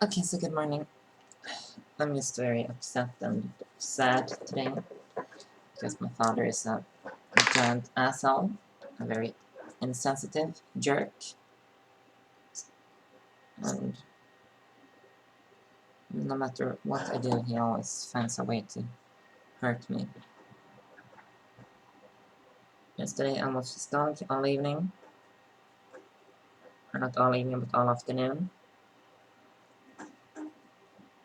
Okay, so good morning. I'm just very upset and sad today because my father is a giant asshole, a very insensitive jerk, and no matter what I do, he always finds a way to hurt me. Yesterday I watched his dog all evening, or not all evening, but all afternoon,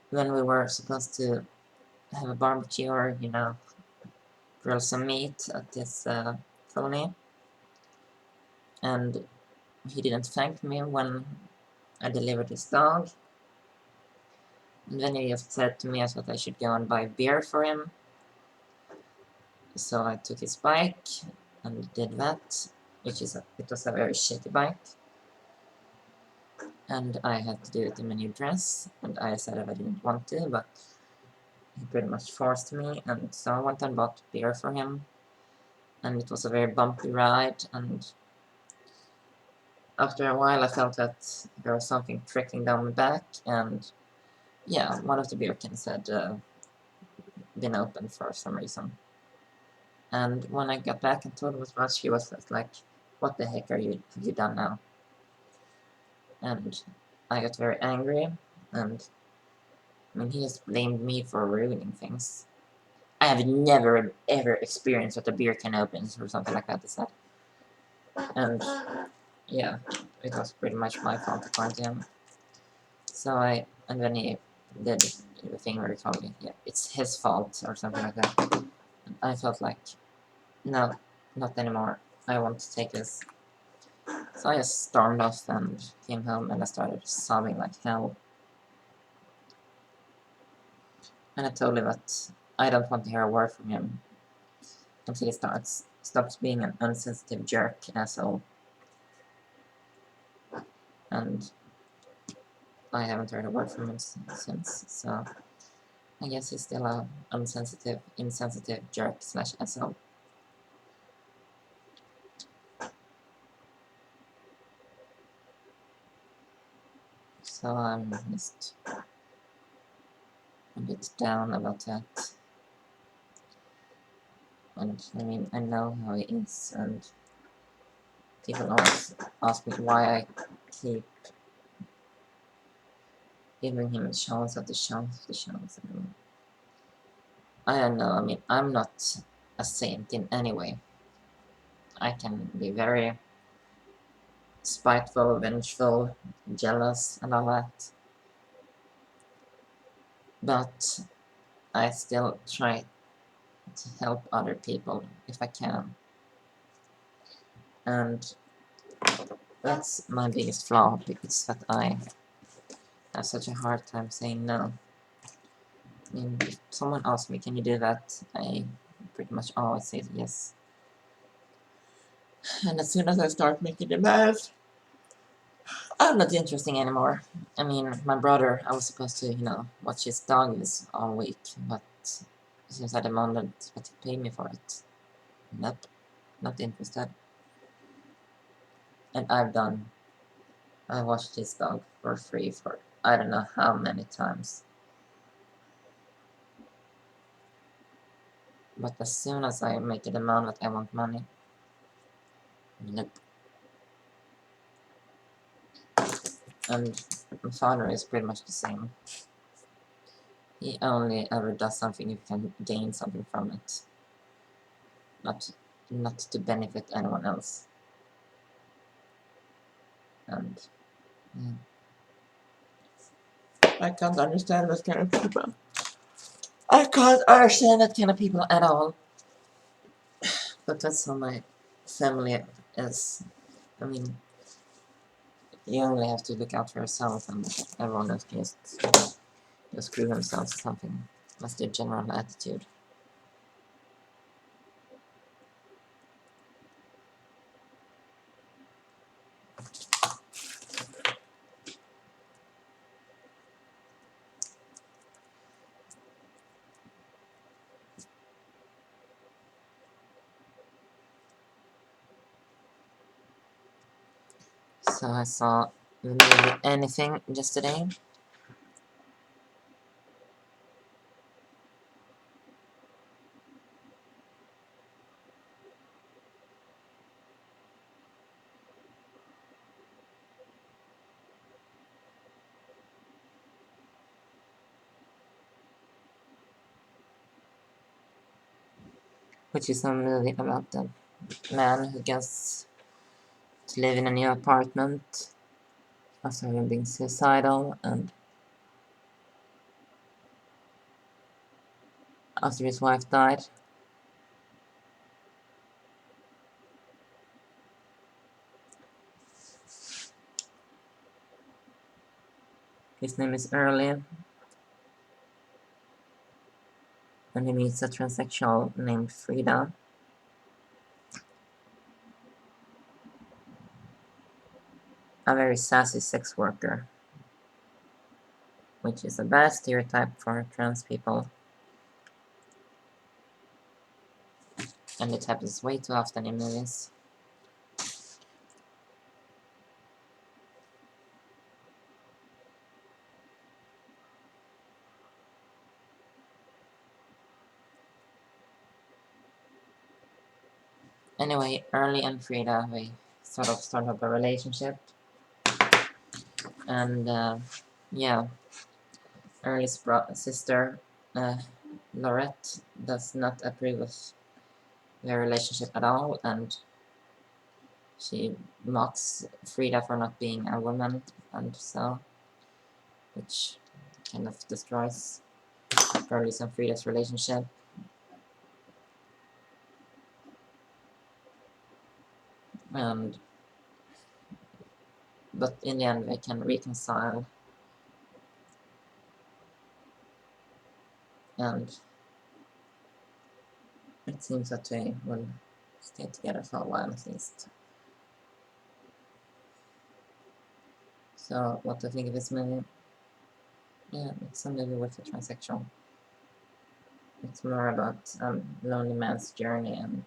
when we were supposed to have a barbecue or, grill some meat at this colony, and he didn't thank me when I delivered his dog. And then he just said to me I thought I should go and buy beer for him. So I took his bike and did that, it was a very shitty bike. And I had to do it in my new dress, and I said I didn't want to, but he pretty much forced me, and so I went and bought beer for him. And it was a very bumpy ride, and after a while I felt that there was something trickling down my back, and yeah, one of the beer cans had been opened for some reason. And when I got back and told her what she was like, what the heck have you done now? And I got very angry, and I mean, he has blamed me for ruining things. I have never ever experienced what a beer can opens or something like that, he said. And yeah, it was pretty much my fault according to him. And then he did the thing where he told me, yeah, it's his fault or something like that. And I felt like, no, not anymore. I want to take this. So I just stormed off and came home, and I started sobbing like hell. And I told him that I don't want to hear a word from him until he stops being an insensitive jerk asshole. And I haven't heard a word from him since, so I guess he's still a insensitive jerk / asshole. So I'm just a bit down about that. And I mean, I know how he is, and people always ask me why I keep giving him chance after chance after chance. I don't know, I mean, I'm not a saint in any way. I can be very spiteful, vengeful, jealous, and all that. But I still try to help other people if I can. And that's my biggest flaw, because that I have such a hard time saying no. I mean, if someone asks me, can you do that? I pretty much always say yes. And as soon as I start making demands, I'm not interesting anymore. I mean, my brother, I was supposed to, watch his doggies all week, but since I demanded that he pay me for it, nope, not interested. And I watched his dog for free for I don't know how many times. But as soon as I make a demand that I want money, nope. And my father is pretty much the same. He only ever does something if he can gain something from it. Not to benefit anyone else. And yeah. I can't understand that kind of people. I can't understand that kind of people at all. But that's how my family is. I mean, you only have to look out for yourself, and everyone else can just screw themselves or something. That's their general attitude. So I saw the movie Anything yesterday, which is a movie about a man who gets to live in a new apartment after him being suicidal, and after his wife died. His name is Early, and he meets a transsexual named Freda. A very sassy sex worker, which is a bad stereotype for trans people. And it happens way too often in movies. Anyway, Early and Freda, they sort of start up a relationship. And yeah, Early's sister, Laurette, does not approve of their relationship at all, and she mocks Freda for not being a woman, and so, which kind of destroys Early's and Freda's relationship. And but in the end they can reconcile, and it seems that they will stay together for a while at least. So what do you think of this movie? Yeah, it's a movie with a transsexual. It's more about a lonely man's journey and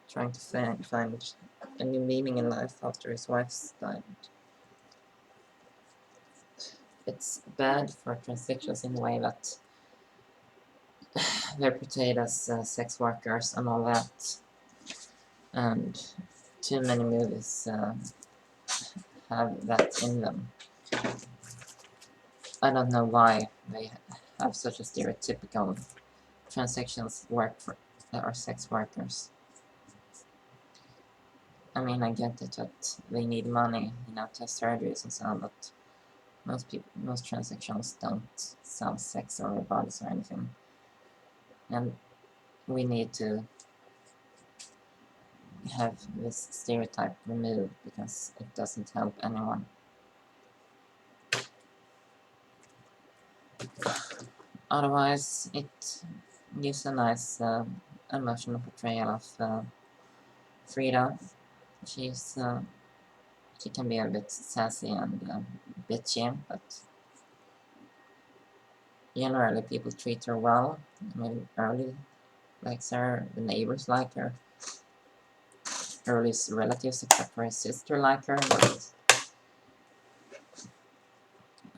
trying to find a new meaning in life after his wife's died. It's bad for transsexuals in a way that they're portrayed as sex workers and all that, and too many movies have that in them. I don't know why they have such a stereotypical transsexuals work for that are sex workers. I mean, I get it that they need money, you know, to have surgeries and so on, but most transsexuals don't sell sex or their bodies or anything. And we need to have this stereotype removed because it doesn't help anyone. Otherwise, it gives a nice emotional portrayal of Freda. She can be a bit sassy and bitchy, but generally people treat her well. I mean, Early likes her, the neighbors like her, Early's relatives except for his sister like her, but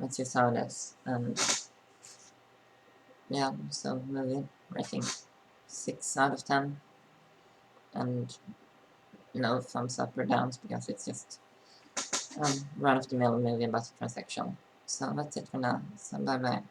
that's just how it is. And yeah, so movie rating 6 out of 10, and no thumbs up or downs because it's just run-of-the-mill movie about a transsexual. So that's it for now. So bye bye.